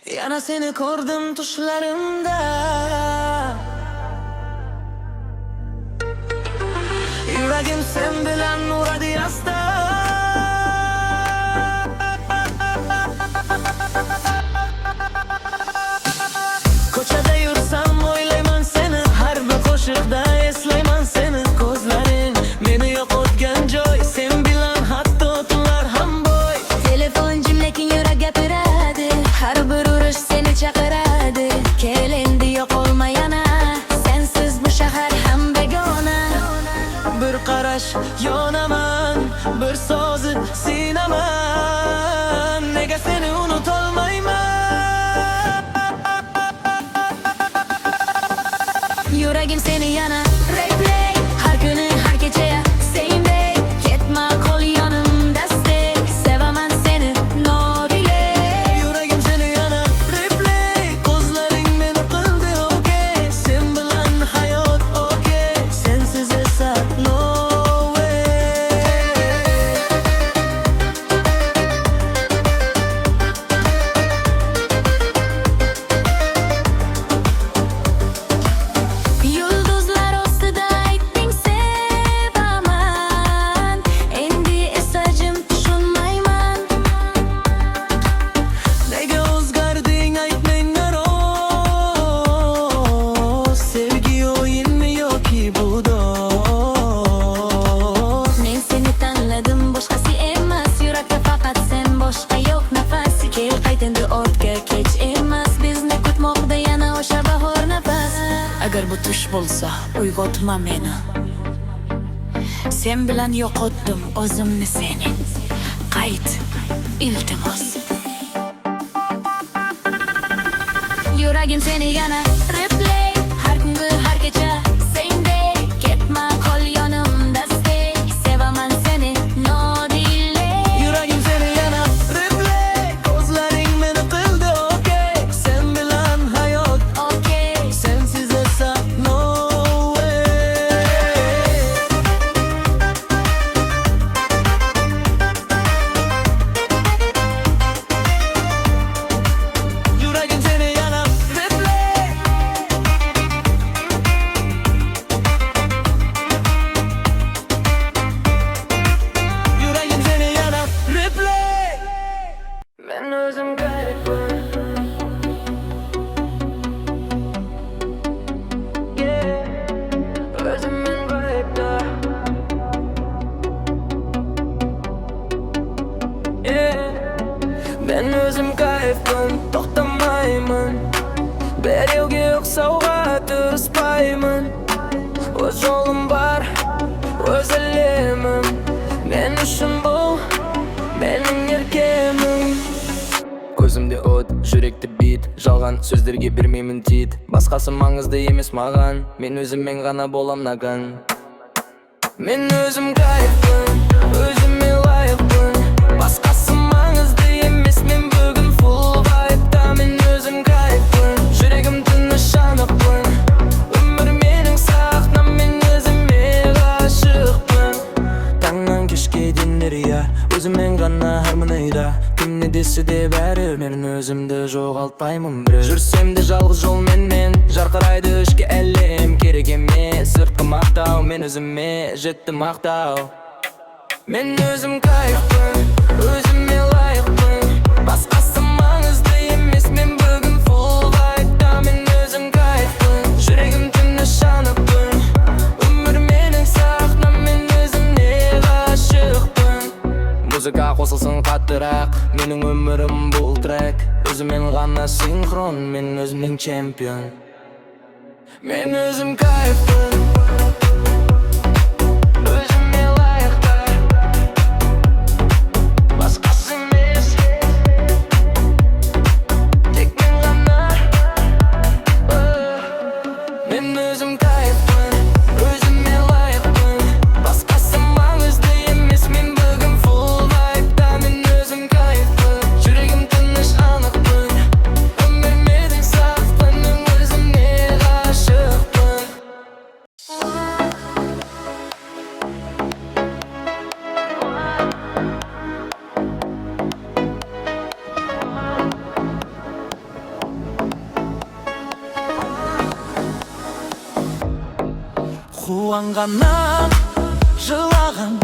Yana seni ko'rdim tushlarimda. Yuragim sen bilan uradi asta. Ko'chada yursam o'ylayman seni, har bir qo'shiqda eslayman seni. Ko'zlaring meni yo'qotgan joy, sen bilan hatto tunlar ham bo'y. Telefon jimlekin yurak gapiradi, har bir urish seni chaqiradi. Kel endi yo'qolma yana, sensiz bu shahar ham begona. Bir qarash yonaman, bir so'zi sinaman. Nega seni unutolmayman? Yuragim seni yana replay, har kuni har kecha same day. Ketma qol yonimda stay, sevaman seni no delay. Yuragim seni yana replay, ko'zlaring meni qildi okey. Sen bilan hayot okey, sensiz esa no way. Yulduzlar ostida aytding sevaman, endi esa jim tushunmayman. Nega o'zgarding aytmanglar rost. Sevgi o'yinmi yoki bu dost? Men seni tanladim, boshqasi emas. Yurakda faqat sen, boshqa yo'q nafas. Kel qayt endi ortga, kech emas. Bizni kutmoqda yana o'sha bahor nafas. Agar bu tush bo'lsa, uyg'otma meni. Sen bilan yo'qotdim o'zimni seni. Qayt, iltimos. Yuragim seni yana replay, har kungi har kecha same day. Ketma qol yonimda stay, sevaman seni no delay. Yuragim seni yana replay, ko'zlaring meni qildi okey. Sen bilan hayot Okay. sensiz esa no way. Yuragim seni yana replay. Yuragim seni yana replay. Men o'zim garibman. Yeah. O'zim men g'oyibda. Yeah. Men o'zim kayfman, to'xtamayman. Beruvga yo'q sovg'a tirishmayman. O'z yo'lim bor, o'z alemim. Men uchun bu mening erkimim. Ko'zimda o't, yurakda bit, жалған so'zlarga bermayman tit. Boshqasi mangizda emas ma'gan, men o'zim men g'ana bo'lam nagan. Men o'zim kayfman, o'zimga loyiqman. Boshqasi mangizda emas, men bugun full vibe'da. Men o'zim kayfman, yuragim tinch aniqman. Umr mening sahnam, men o'zimga g'oshiqman. Tangdan kechga dinlariga, o'zim men g'ana harmoniyda. Kimni desa de bari, men o'zimni jo'g'altmayman bir. Jursam de жалғыз yo'l men jarqiraydi ishga әлем. Kerak emas sirtqi maqtov, men o'zimga jetdim maqtov. Men o'zim kayfman, o'zimga loyiqman. Boshqasi mangizda emas, men bugun full vibe'da. Men o'zim kayfman, yuragim tinch aniqman. Umr mening sahnam, men o'zimga g'oshiqman. Muzika qo'shilsin qattiroq, mening umrim bu track. O'zim men g'ana sinxron, men o'zimning champion. Men o'zim kayfman, o'zimga loyiqda. Boshqasi emas, tek men g'ana. Men o'zim kayfman, o'zimga loyiqman. Boshqasi mangizda emas, men bugun full vibe'da. Men o'zim kayfman, yuragim tinch aniqman. Umr mening sahnam, men o'zimga g'oshiqman. Қуанғаннан жылаған,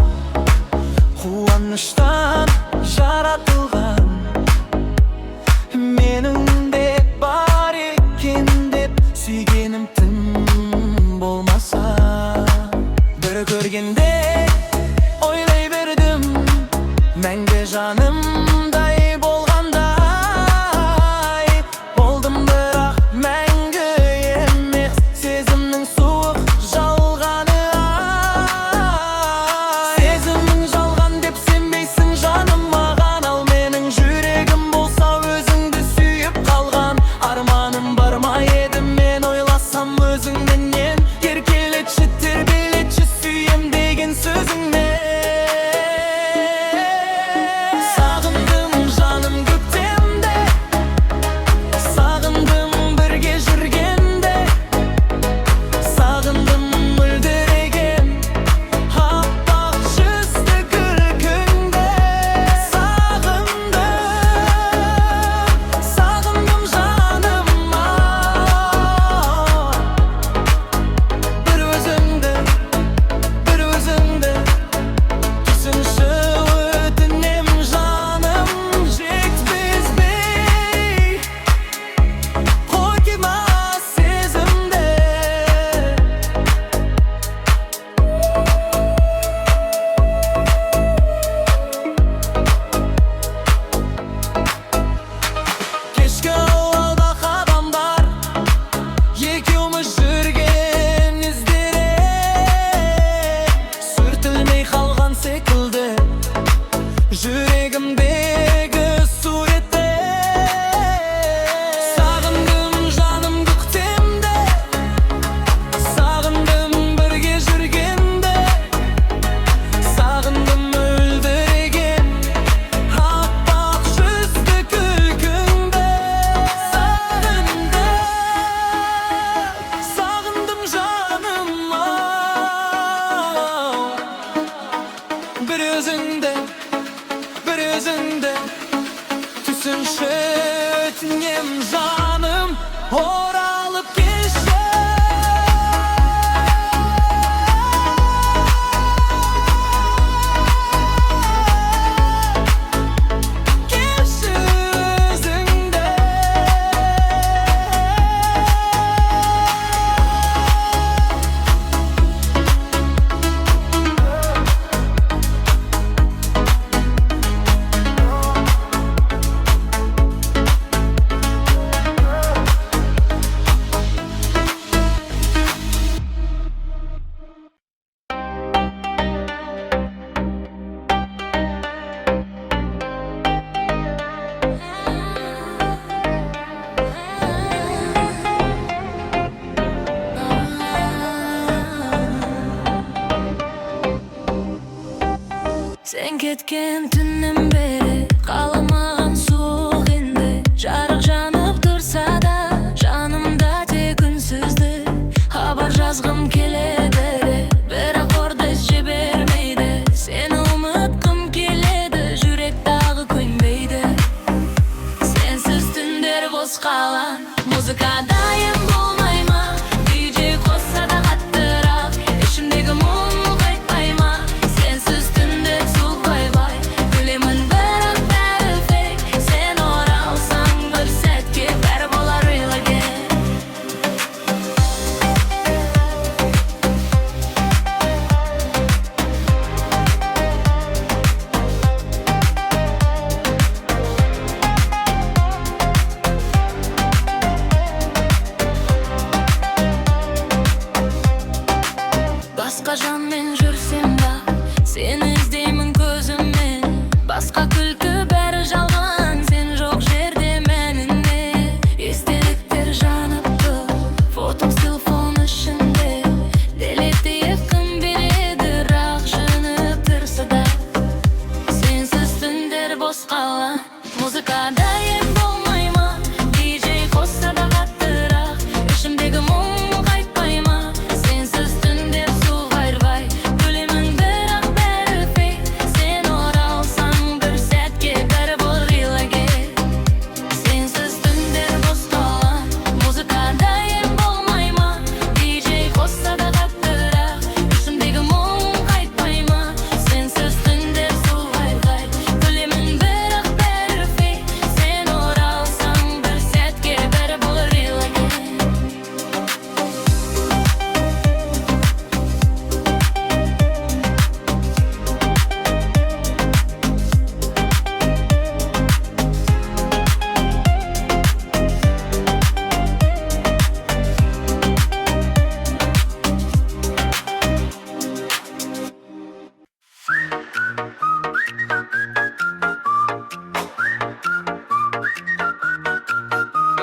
қуаныштан жаратылған, менің де бар екен деп сүйгенім тым болмаса. Бір көргенде ойлай бердім, мәңгі жанымдай болғандай болдым, бірақ мәңгі емес сезімнің суық жалғаны. Сезімің жалған деп сенбейсің жаным маған, ал менің жүрегім болса өзіңді сүйіп қалған. Арманым бар ма еді мен ойласам өзіңменен, еркелетші тербелетші сүйем деген сөзіңмен. Сағындым жаным көктемде, сағындым бірге жүргенде, сағындым мөлдіреген аппақ жүзді күлкіңде. Сағындым жаным, бір өзіңді түсінші өтінем жаным. Жеткізбей қойма сезімді. Кешкі ауылда қадамдар, екеуміз жүрген іздері сүртілмей қалған секілді жүрегімдегі суреті. Сағындым жаным көктемде, сағындым бірге жүргенде, сағындым мөлдіреген аппақ жүзді күлкіңді. Сағындым жаным, бір өзіңді түсінші өтінем жаным, оралып келші. Келші өзіңді. Sen ketken түннен бері қаламаған суық енді, жарық жанып тұрса да жанымда тек үнсізді. Хабар жазғым келеді, бірақ ордас жібермейді. Сені ұмытқым келеді, жүрек дағы көнбейді. Сенсіз түндер бос қалан, музыка дайын болмай ма? DJ қосса да қаттырақ, ішімдегі мұң қайтпай ма? Сенсіз түндер суытпай, білемін бірақ бәрі фейк. Сен оралсаң бір сәтке бәрі болар real again.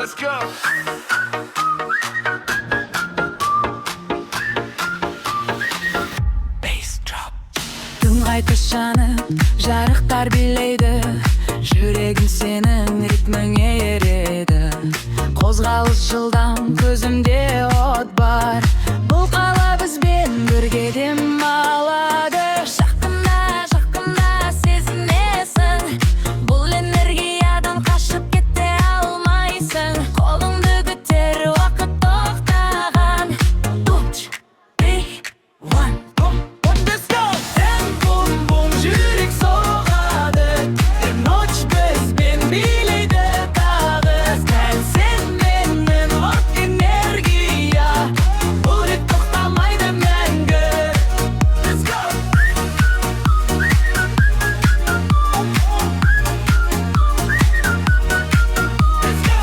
Let's go. Bass drop. Түн қайтып жанып, жарықтар билейді, жүрегім сенің ритміңе ереді. Қозғалыс жылдам, көзімде от бар, бұл қала бізбен бірге дем алады. Жақында, жақында сезінесің, бұл энергиядан қашып кете алмайсың. Қолыңды көтер, уақыт тоқтаған. 2, 3, 1. Let's go. Бум бум жүрек соғады, ночь бізбен билейді тағы. Сәл менің от энергия, бұл рет тоқтамайды мәңгі. Let's go. Let's go.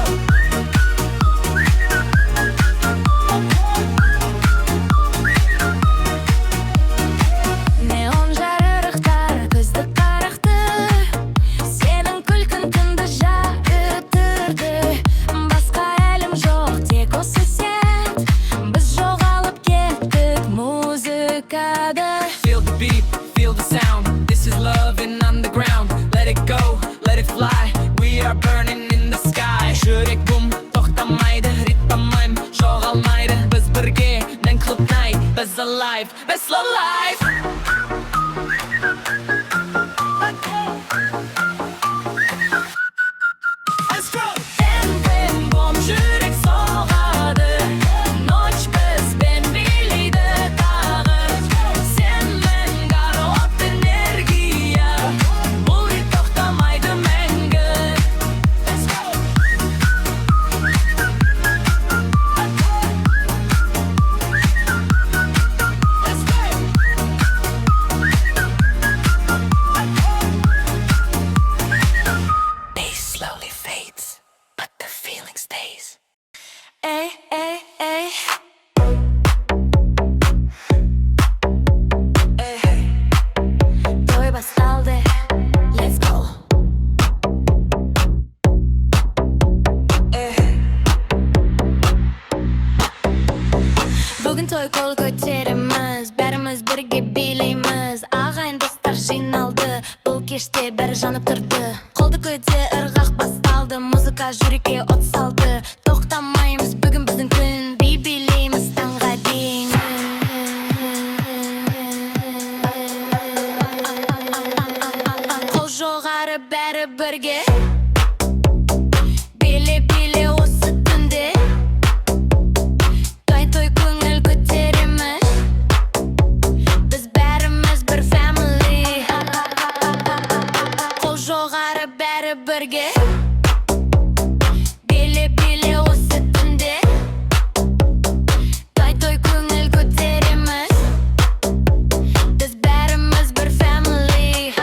Неон жарықтар бізді қарақты, сенің күлкің күнді жағып тұрды. Басқа әлем жоқ, тек осы сәт, біз жоғалып кеттік музыкада. Feel the beat, feel the sound. This is love in underground. Let it go, let it fly. We are burning in the sky. Жүрек бум, тоқтамайды, ритмайм, жоғалмайды. Біз бірге, мен клуб найт. Біз alive, біз slow life. Let's go. Бум бум жүрек соғады, ночь бізбен билейді тағы. Сенің от энергия, бұл рет тоқтамайды мәңгі. Let's go. Let's go. Bass slowly fades, but the feeling stays. Эй, эй, эй. Той басталды. Let's go. Бүгін той қол көтереміз, бәріміз бірге билейміз. Ағайын достар жиналды, бұл кеште бәрі жанып тұрды. Қолды көте ырғақ басталды, музыка жүрекке от салды. Тоқтамаймыз, бүгін біздің күн, би билейміз таңға дейін. Қол жоғары бәрі бірге, биле биле осы түнде. Той көңіл көтереміз, біз бәріміз бір family. Қол жоғары бәрі бірге, биле биле осы түнде. Той көңіл көтереміз, біз бәріміз бір family.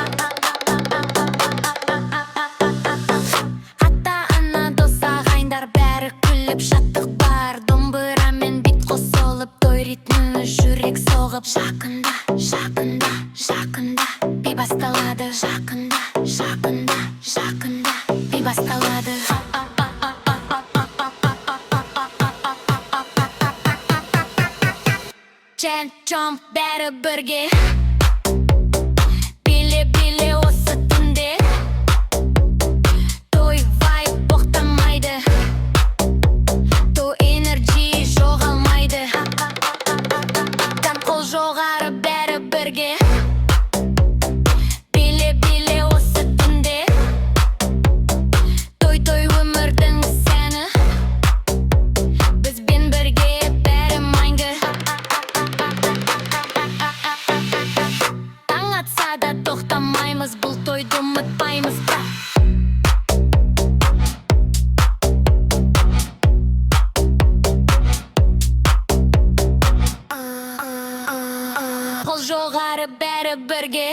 Ата-ана дос ағайындар бәрі күліп шаттық бар. Домбырамен бит қосылып, той ритмі жүрек соғып. Жақында, жақында, жақында би басталады. Жақында, жақында, жақында би басталады. Чен чом бәрі бірге, биле биле осы түнде. Той вайб боқтамайды, той энерджи жоғалмайды. Қол жоғары бәрі бірге, биле биле осы түнде. Той өмірдің сәні, бізбен бірге бәрі мәңгі. Таң атса да тоқтамаймыз, бұл тойды ұмытпаймыз. Қол жоғары бәрі бірге.